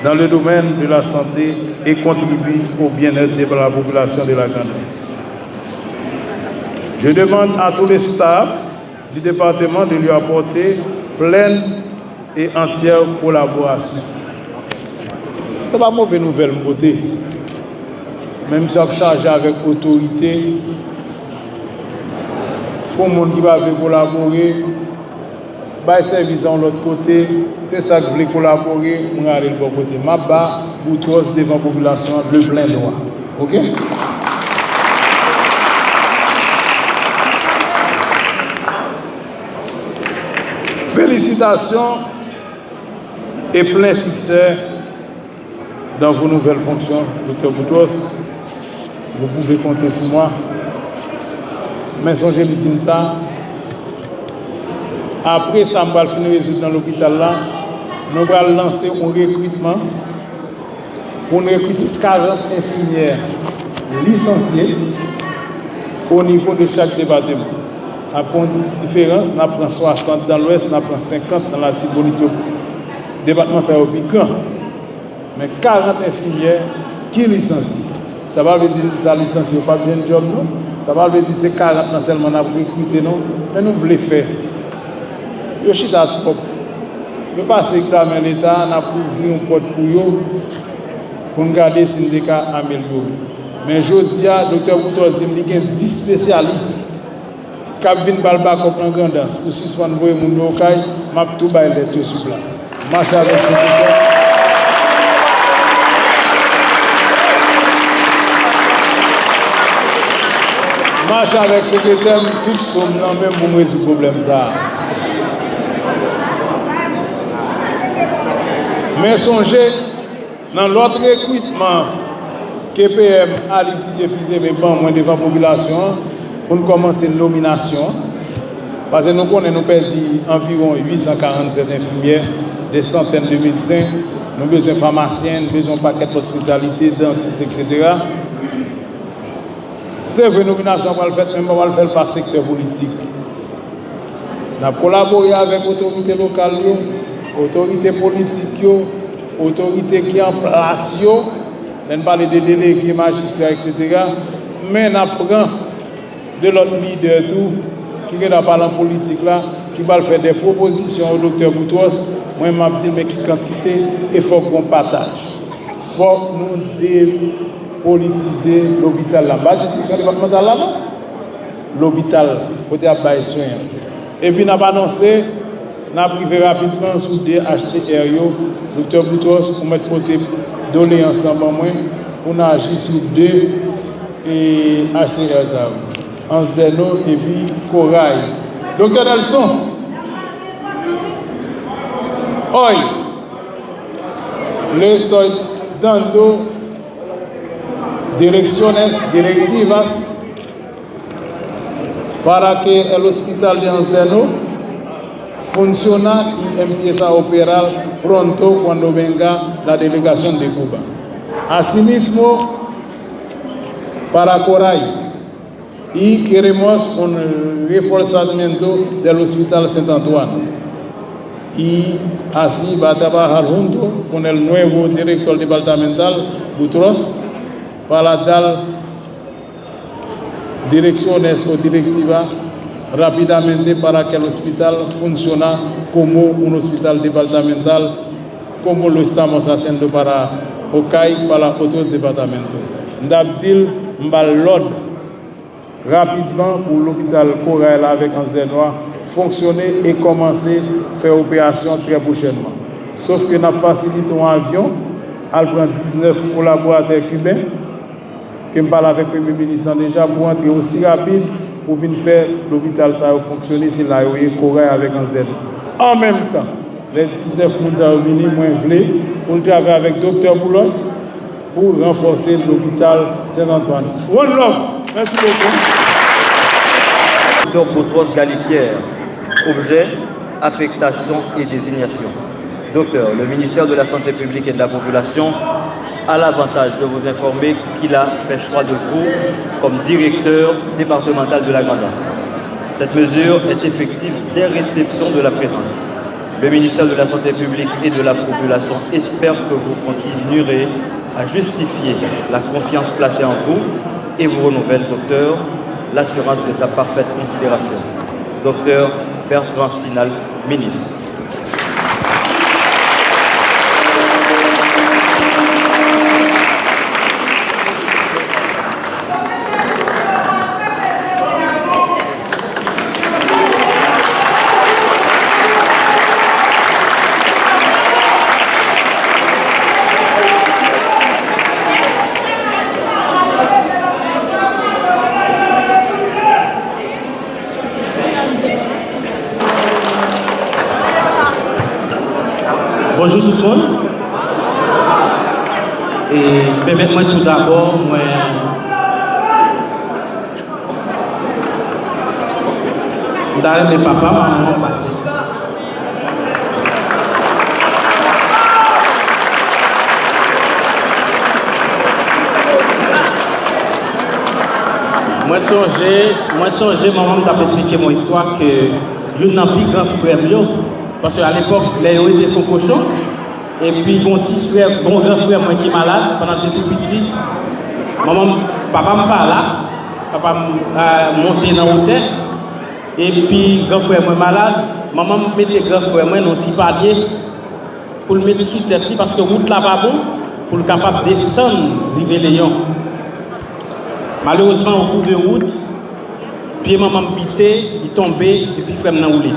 dans le domaine de la santé et contribue au bien-être de la population de la Grandance. Je demande à tous les staffs du département de lui apporter pleine et entière collaboration. Ce n'est pas une mauvaise nouvelle, mon côté. Même si je chargé avec autorité, pour le monde qui va collaborer, bail service de l'autre côté, c'est ça que je voulais collaborer, je vais aller de l'autre côté. Je bats Boutros devant la population, le plein droit. OK? Félicitations et plein succès dans vos nouvelles fonctions, Dr. Boutros. Vous pouvez compter sur moi. Mais songez me dire ça. Après ça, on va finir résoudre dans l'hôpital là. Nous allons lancer un recrutement pour recruter 40 infirmières licenciées au niveau de chaque département. Après une différence, on prend 60 dans l'ouest, on prend 50 dans la Tibonite. Département, ça va être grand. Mais 40 infirmières qui licencient. Ça va veut dire que ça licencie pas bien de job, non? Ça va veut dire que c'est 40 ans seulement à recruter, non? Mais nous voulons faire. Je suis d'accord. Je passe l'examen l'État, on a ouvert un porte pour eux, pour regarder si nous avons amélioré. Mais je dis à Dr. Boutros, il y a 10 spécialistes qui viennent par le bas comme un grand danse. Pour suspendre les gens au caille, je vais tout bailler les sur place. Marche avec ce secrétaire. Marche avec le secrétaire, tout somme, même pour résoudre le problème. Mais songez, dans l'autre recrutement, KPM a diffusé mais bon, moins devant la population, pour commencer une nomination. Parce que nous connaissons, nous perdons environ 847 infirmières, des centaines de médecins, nous avons besoin de pharmaciens, nous avons besoin de paquets de spécialités, dentistes, etc. C'est une nomination qu'on va faire, mais on va le faire par secteur politique. Nous avons collaboré avec l'autorité locale, autorité politique, autorité qui est en place, on parle de délégués, magistrats, etc. Mais on apprend de l'autre leader tout, qui est dans la politique là, qui va faire des propositions au docteur Boutros. Moi, je dis, mais qui quantité, il faut qu'on partage. Il faut nous dépolitiser l'hôpital là. Pas l'institution départementale là, non? L'hôpital, côté à bailler soin. Et puis, nous avons annoncé, nous avons privé rapidement sous des HCR, docteur Boutros, pour mettre côté donner ensemble pour nous agir sur 2 et HCR. Ansdeno et puis Corail. Docteur Nelson. Hoy. Le estoy dando direcciones directivas para que el hospital de Ansdeno funciona y empieza a operar pronto cuando venga la delegación de Cuba. Asimismo, para Coray, y queremos un reforzamiento del Hospital Saint-Antoine. Y así va a trabajar junto con el nuevo director departamental, Boutros, para dar direcciones o directivas rápidamente para que el hospital funcione como un hospital departamental, como lo estamos haciendo para Ocay, para otros departamentos. D'abdil Mbalod, rapidement pour l'hôpital Corail avec Ansdenois fonctionner et commencer à faire opération très prochainement. Sauf que nous avons facilité un avion, elle prend 19 collaborateurs cubains, qui me parle avec le Premier ministre déjà, pour entrer aussi rapide pour venir faire l'hôpital ça fonctionner si la Corail avec Ansdenois. En même temps, les 19 personnes sont venus, moi je voulais, pour travailler avec Dr. Boulos pour renforcer l'hôpital Saint-Antoine. One love. Merci beaucoup. Dr. Boutros Ghali-Pierre. Objet, affectation et désignation. Docteur, le ministère de la Santé publique et de la Population a l'avantage de vous informer qu'il a fait choix de vous comme directeur départemental de la Grand'Anse. Cette mesure est effective dès réception de la présente. Le ministère de la Santé publique et de la Population espère que vous continuerez à justifier la confiance placée en vous et vous renouvelle, docteur, l'assurance de sa parfaite considération. Docteur Bertrand Sinal, ministre. Bonjour tout le monde. Et permettez-moi tout d'abord, d'aller mes papas, ma maman passé. Moi songe, maman m'a expliqué mon histoire que l'un des plus grands frères, parce qu'à l'époque, les héros étaient son cochon, et puis mon petit frère, mon grand frère moi qui est malade pendant que j'étais petit, papa me parle là, papa m'a monté dans l'hôtel, et puis grand frère moi malade, maman me mettait grand frère moi dans un petit palier pour le mettre sous tête parce que route là pas bon, pour le capable de descendre, river Léon. Malheureusement, au cours de route, pied maman bité, il tombé, et puis frère m'a roulé.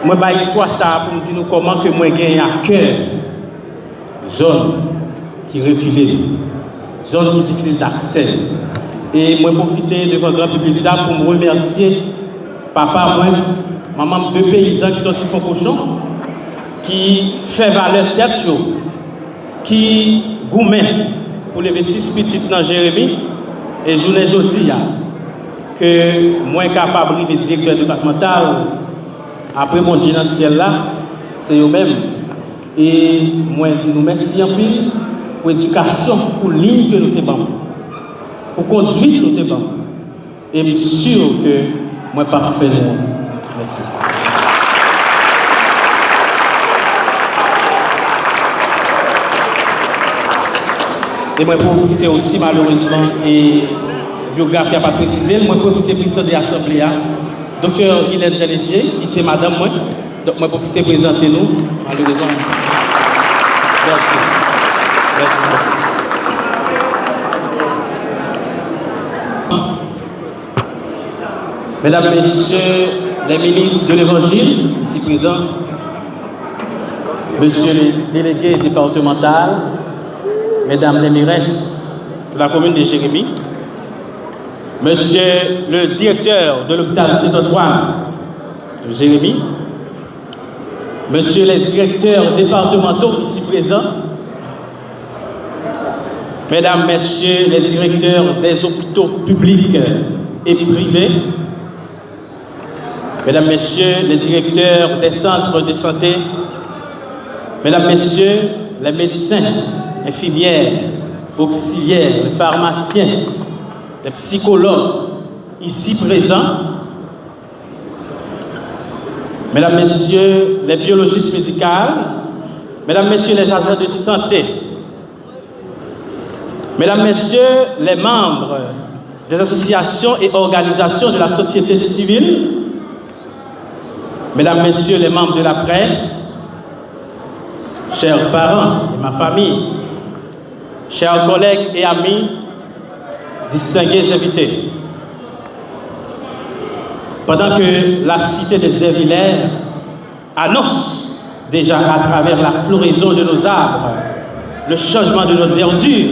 Moi, je vais ça pour me dire comment que moi gagne à cœur zone qui reculée, zone qui est difficile d'accès. Et moi, profiter devant le grand public ça pour me remercier papa, moi, maman, deux paysans qui sont font cochon, qui fait valeur tête, qui gourmet pour lever 6 petites dans Jérémy, et je ne dis que moi capable de directeur départemental, après mon Dieu dans ce ciel là, c'est eux-mêmes. Et moi je dis nous merci en pile pour l'éducation, pour ligne que nous avons, pour conduire que nous avons. Et je suis sûr que moi pas fait nous. Merci. Et moi, pour profiter aussi, malheureusement, et biographie n'a pas précisé, moi, pour profiter président de l'Assemblée, Dr. Guylaine Jalessier, qui c'est madame, moi. Donc, moi, profiter présenter nous, malheureusement. Merci. Merci. Mesdames, Messieurs, les ministres de l'Évangile, ici présents, Monsieur le délégué départemental, Mesdames les mairesses de la commune de Jérémy, Monsieur le directeur de l'hôpital Saint-Antoine de Jérémy, Monsieur les directeurs départementaux ici présents, Mesdames, Messieurs les directeurs des hôpitaux publics et privés, Mesdames, Messieurs les directeurs des centres de santé, Mesdames, Messieurs les médecins, infirmières, auxiliaires, les pharmaciens, les psychologues ici présents, Mesdames, Messieurs les biologistes médicales, Mesdames, Messieurs les agents de santé, Mesdames, Messieurs les membres des associations et organisations de la société civile, Mesdames, Messieurs les membres de la presse, chers parents et ma famille, chers collègues et amis, distingués invités. Pendant que la cité de Zervillers annonce déjà à travers la floraison de nos arbres le changement de notre verdure,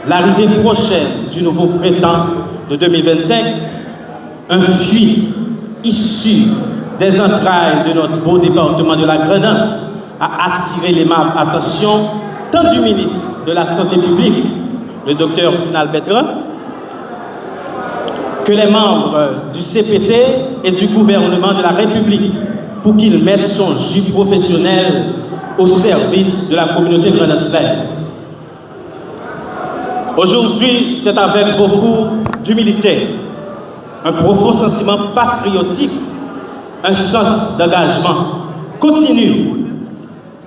l'arrivée prochaine du nouveau printemps de 2025, un fruit issu des entrailles de notre beau département de la Grand'Anse a attiré l'aimable attention tant du ministre de la Santé publique, le docteur Sinal Bertrand, que les membres du CPT et du gouvernement de la République pour qu'il mette son jus professionnel au service de la communauté grenadinoise. Aujourd'hui, c'est avec beaucoup d'humilité, un profond sentiment patriotique, un sens d'engagement continu,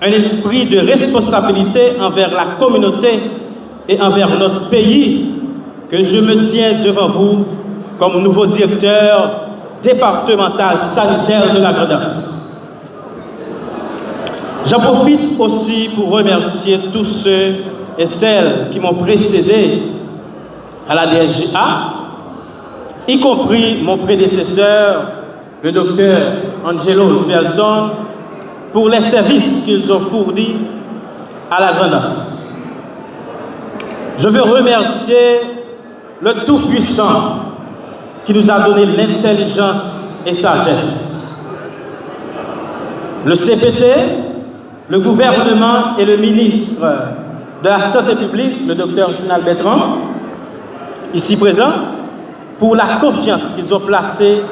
un esprit de responsabilité envers la communauté et envers notre pays que je me tiens devant vous comme nouveau directeur départemental sanitaire de la Grand'Anse. J'en profite aussi pour remercier tous ceux et celles qui m'ont précédé à la DSGA, y compris mon prédécesseur, le docteur Angelo Duvelson, pour les services qu'ils ont fournis à la Grand'Anse. Je veux remercier le Tout-Puissant qui nous a donné l'intelligence et sagesse. le CPT, le gouvernement et le ministre de la Santé publique, le docteur Sinal Bertrand, ici présent, pour la confiance qu'ils ont placée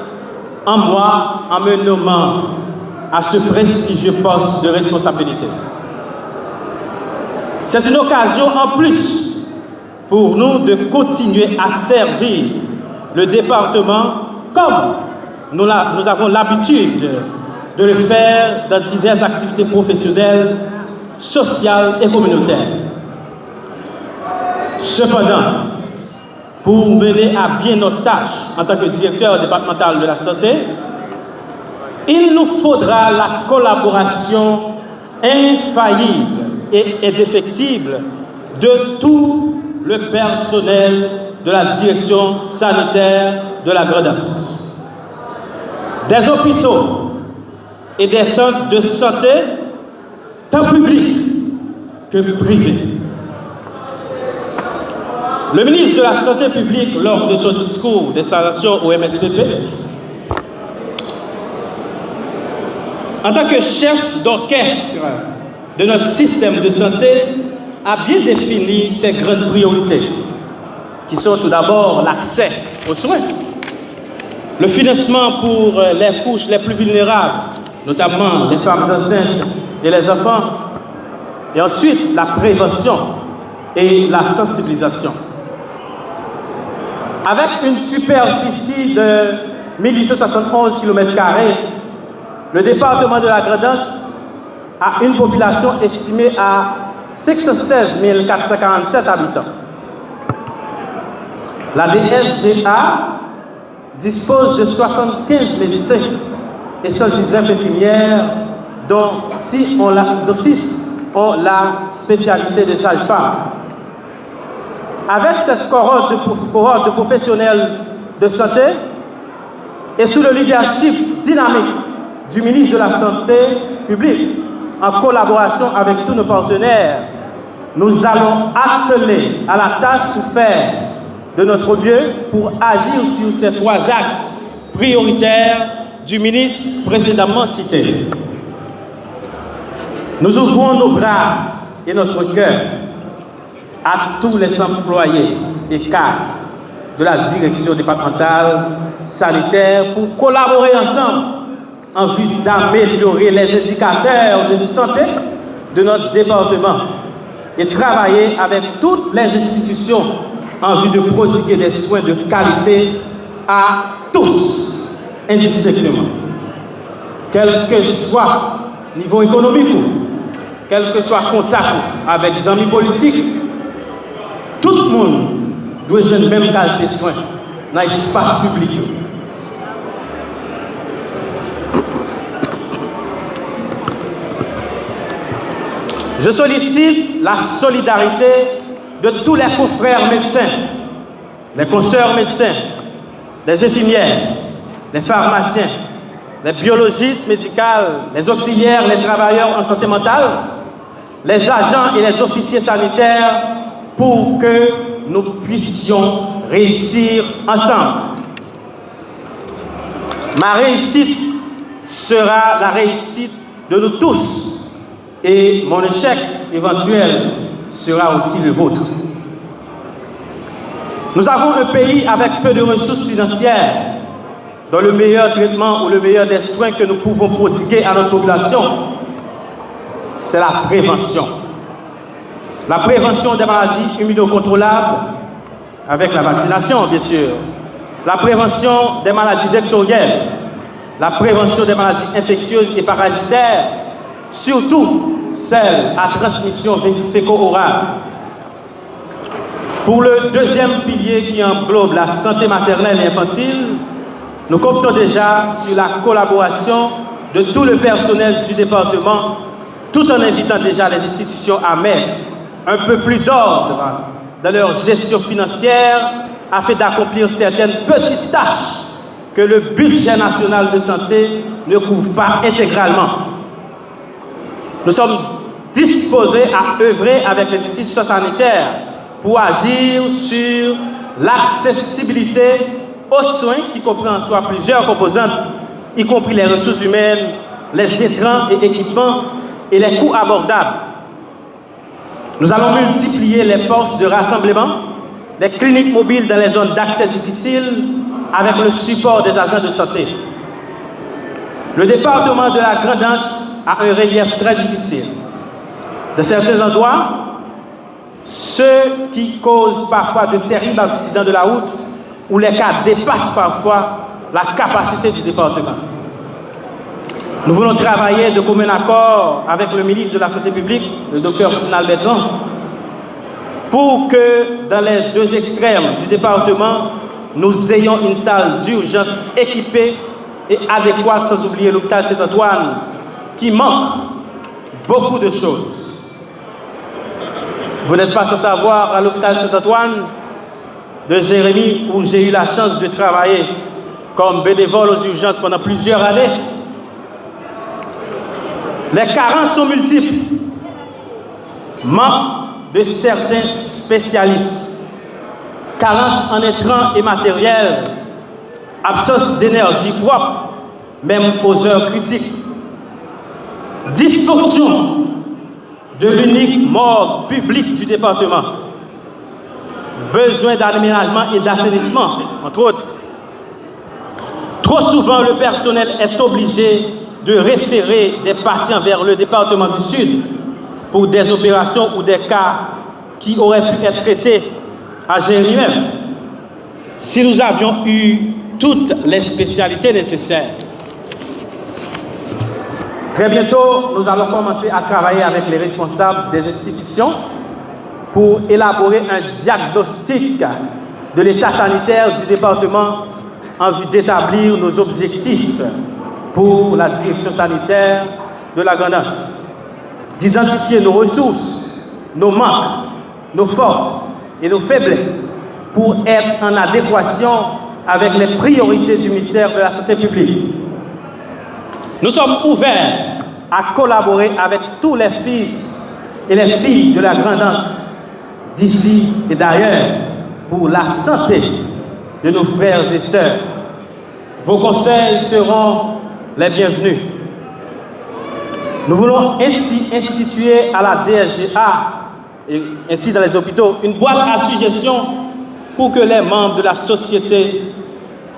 en moi en me nommant à ce prestigieux poste de responsabilité. C'est une occasion en plus pour nous de continuer à servir le département comme nous avons l'habitude de le faire dans diverses activités professionnelles, sociales et communautaires. Cependant, pour mener à bien notre tâche en tant que directeur départemental de la santé, il nous faudra la collaboration infaillible et indéfectible de tout le personnel de la direction sanitaire de la Grand'Anse, des hôpitaux et des centres de santé, tant publics que privés. Le ministre de la Santé publique, lors de son discours d'installation au MSPP, en tant que chef d'orchestre de notre système de santé, a bien défini ses grandes priorités, qui sont tout d'abord l'accès aux soins, le financement pour les couches les plus vulnérables, notamment les femmes enceintes et les enfants, et ensuite la prévention et la sensibilisation. Avec une superficie de 1871 km², le département de la Grand'Anse a une population estimée à 616 447 habitants. La DSGA dispose de 75 médecins et 119 infirmières, dont 6 ont la spécialité de sage-femme. Avec cette cohorte de professionnels de santé et sous le leadership dynamique du ministre de la Santé publique, en collaboration avec tous nos partenaires, nous allons atteler à la tâche pour faire de notre mieux pour agir sur ces 3 axes prioritaires du ministre précédemment cité. Nous ouvrons nos bras et notre cœur à tous les employés et cadres de la direction départementale sanitaire pour collaborer ensemble en vue d'améliorer les indicateurs de santé de notre département et travailler avec toutes les institutions en vue de prodiguer des soins de qualité à tous, indistinctement. Quel que soit le niveau économique, quel que soit le contact avec les amis politiques, tout le monde doit avoir la même qualité de soins dans l'espace public. Je sollicite la solidarité de tous les confrères médecins, les consoeurs médecins, les infirmières, les pharmaciens, les biologistes médicaux, les auxiliaires, les travailleurs en santé mentale, les agents et les officiers sanitaires pour que nous puissions réussir ensemble. Ma réussite sera la réussite de nous tous. Et mon échec éventuel sera aussi le vôtre. Nous avons un pays avec peu de ressources financières, dont le meilleur traitement ou le meilleur des soins que nous pouvons prodiguer à notre population, c'est la prévention. La prévention des maladies immunocontrôlables, avec la vaccination bien sûr. La prévention des maladies vectorielles, la prévention des maladies infectieuses et parasitaires, surtout celles à transmission féco-orale. Pour le deuxième pilier qui englobe la santé maternelle et infantile, nous comptons déjà sur la collaboration de tout le personnel du département, tout en invitant déjà les institutions à mettre un peu plus d'ordre dans leur gestion financière afin d'accomplir certaines petites tâches que le budget national de santé ne couvre pas intégralement. Nous sommes disposés à œuvrer avec les institutions sanitaires pour agir sur l'accessibilité aux soins qui comprend en soi plusieurs composantes, y compris les ressources humaines les intrants et équipements et les coûts abordables. Nous allons multiplier les postes de rassemblement, les cliniques mobiles dans les zones d'accès difficiles avec le support des agents de santé. Le département de la Grand'Anse a un relief très difficile. De certains endroits, ce qui cause parfois de terribles accidents de la route où les cas dépassent parfois la capacité du département. Nous voulons travailler de commun accord avec le ministre de la Santé publique, le Dr Sinal Bertrand, pour que dans les deux extrêmes du département, nous ayons une salle d'urgence équipée et adéquate, sans oublier l'hôpital Saint-Antoine, qui manque beaucoup de choses. Vous n'êtes pas sans savoir, à l'hôpital Saint-Antoine de Jérémy, où j'ai eu la chance de travailler comme bénévole aux urgences pendant plusieurs années, les carences sont multiples. Manque de certains spécialistes, carence en intrants et matériel, absence d'énergie propre, même aux heures critiques, dysfonction de l'unique morgue publique du département, besoin d'aménagement et d'assainissement, entre autres. Trop souvent, le personnel est obligé de référer des patients vers le département du Sud pour des opérations ou des cas qui auraient pu être traités à Jérémy même. Si nous avions eu toutes les spécialités nécessaires. Très bientôt, nous allons commencer à travailler avec les responsables des institutions pour élaborer un diagnostic de l'état sanitaire du département en vue d'établir nos objectifs pour la direction sanitaire de la Grand'Anse, d'identifier nos ressources, nos manques, nos forces et nos faiblesses pour être en adéquation avec les priorités du ministère de la Santé publique. Nous sommes ouverts à collaborer avec tous les fils et les filles de la Grand'Anse d'ici et d'ailleurs pour la santé de nos frères et sœurs. Vos conseils seront les bienvenus. Nous voulons ainsi instituer à la DSGA et ainsi dans les hôpitaux une boîte à suggestions pour que les membres de la société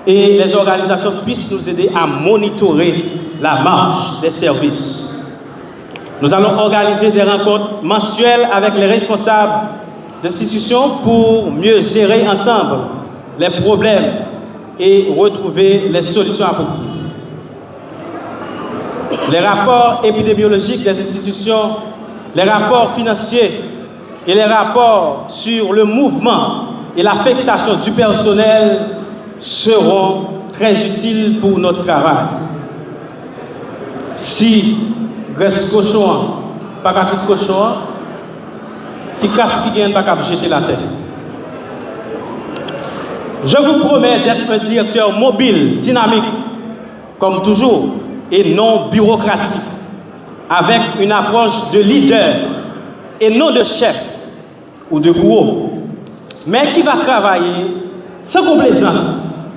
et les organisations puissent nous aider à monitorer la marche des services. Nous allons organiser des rencontres mensuelles avec les responsables d'institutions pour mieux gérer ensemble les problèmes et retrouver les solutions appropriées. Les rapports épidémiologiques des institutions, les rapports financiers et les rapports sur le mouvement et l'affectation du personnel seront très utiles pour notre travail. Si graisse cochon, pas qu'à de cochon, si casse qui gagne, pas qu'à jeter la tête. Je vous promets d'être un directeur mobile, dynamique, comme toujours, et non bureaucratique, avec une approche de leader et non de chef ou de gourou, mais qui va travailler sans complaisance,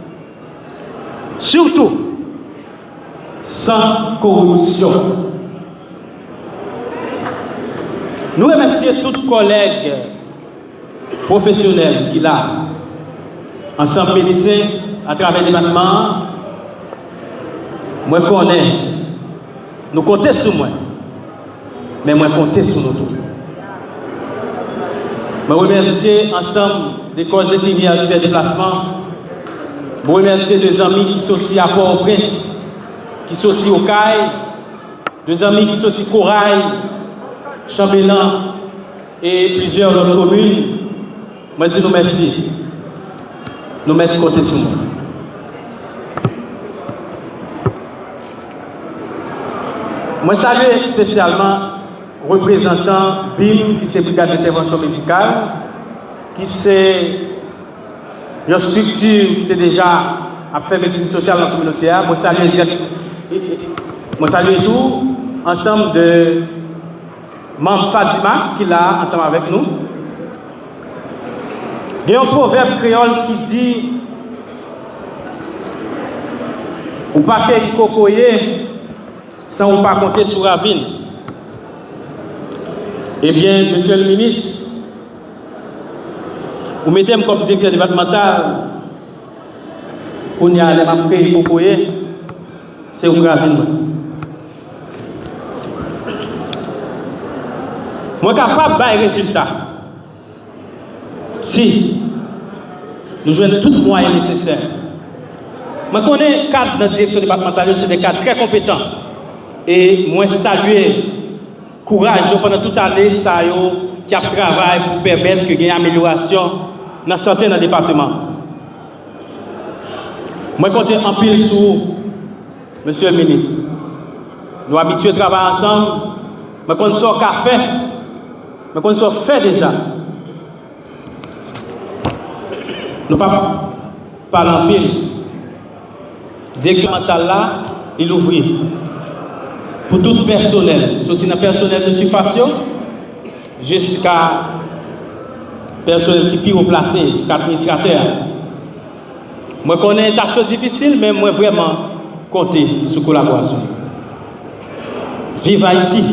surtout sans corruption. Nous remercions tous les collègues professionnels qui là, ensemble médecins à travers le département. Moi connais, nous comptons sur moi, mais moi comptez sur nous tous. Je remercie ensemble des corps infirmières qui font déplacement. Je remercie deux amis qui sont à Port-au-Prince, qui sont au CAI, deux amis qui sont à Corail, Chambellan et plusieurs autres communes. Moi je dis nous merci. Nous mettons côté sur moi. Moi salue spécialement représentant BIM, qui c'est Brigade d'intervention médicale, qui c'est une structure qui était déjà à faire médecine sociale dans la communauté. Moi salue tout ensemble de membres Fatima qui est là ensemble avec nous. Il y a un proverbe créole qui dit ou pas qu'il cocoyer sans pas compter sur Ravine. Eh bien, monsieur le ministre, vous mettez comme directeur départemental, pour y aller pour c'est au Ravine. Moi, je suis capable de résultat. Si nous jouons tous les moyens nécessaires. Je connais 4 dans la direction départementale, c'est des cadres très compétents. Et moi, saluer courage pendant toute l'année, ça qui a travaillé pour permettre qu'il y ait une amélioration dans la santé dans le département. Moi, je compte en pile sur monsieur le ministre. Nous sommes habitués à travailler ensemble. Je compte sur café. Je compte sur fait déjà. Nous ne parlons pas en pile. Direction mentale là, il ouvre pour tout personnel, soit dans personnel de subvention jusqu'à personnel qui est plus placé, jusqu'à administrateur. Moi, je connais une tâche difficile, mais moi, vraiment, compter sur collaboration. Vive Haïti!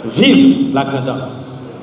Vive la grandance!